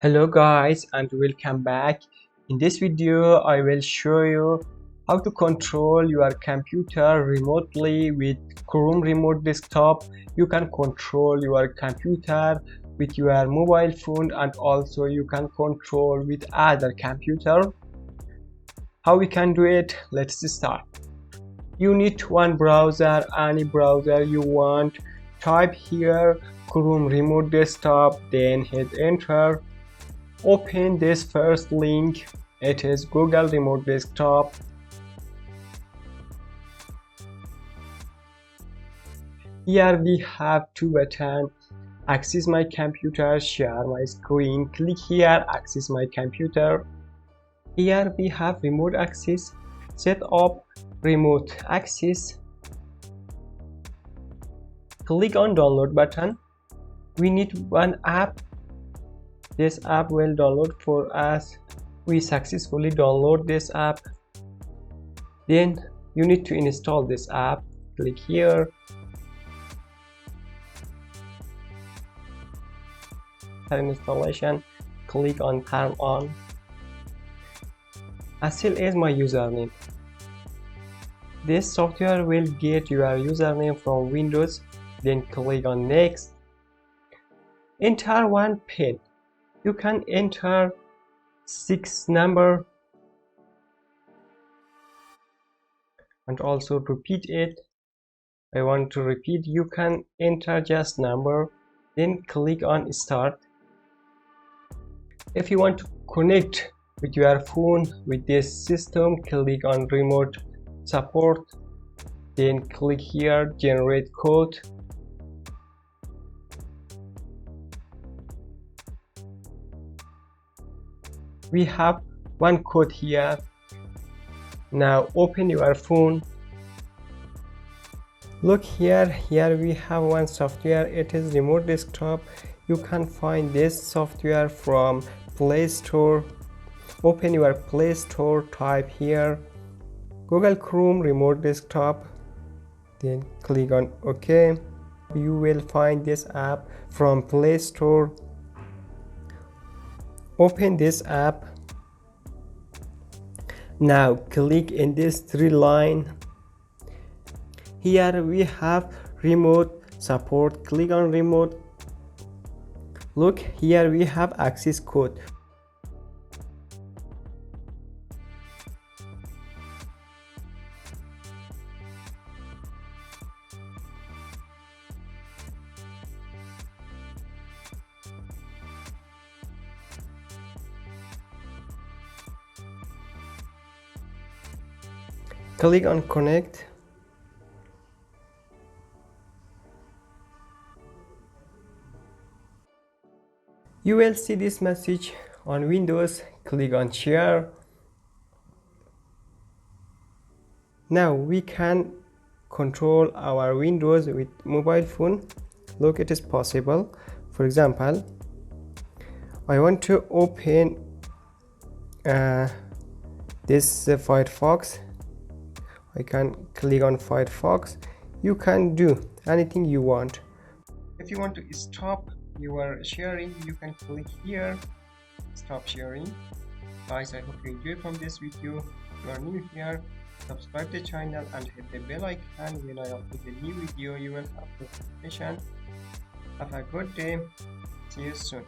Hello guys and welcome back. In this video I will show you how to control your computer remotely with Chrome Remote Desktop. You can control your computer with your mobile phone and also you can control with other computer. How we can do it? Let's start. You need one browser, any browser you want. Type here Chrome Remote Desktop, then hit enter. Open this first link. It is Google Remote Desktop. Here we have two buttons: access my computer, share my screen. Click here, access my computer. Here we have remote access, set up remote access. Click on download button. We need one app. This app will download for us. We successfully download this app. Then you need to install this app. Click here. For installation, click on turn on. Asil is my username. This software will get your username from Windows. Then click on next. Enter one PIN. You can enter 6 number and also repeat it. I want to repeat. You can enter just number, then click on start. If you want to connect with your phone with this system, click on remote support, then click here generate code. We have one code here. Now open your phone. Look here we have one software. It is Remote Desktop. You can find this software from Play Store. Open your Play Store, type here Google Chrome Remote Desktop, then click on OK. You will find this app from Play Store. Open this app. Now click in this 3 line. Here we have remote support. Click on remote. Look here we have access code. Click on connect. You will see this message on Windows. Click on share. Now we can control our Windows with mobile phone. Look, it is possible. For example, I want to open this Firefox. I can click on Firefox. You can do anything you want. If you want to stop your sharing, you can click here stop sharing. Guys, I hope you enjoyed from this video. If you are new here, subscribe the channel and hit the bell icon. When I upload a new video, you will have notification. Have a good day. See you soon.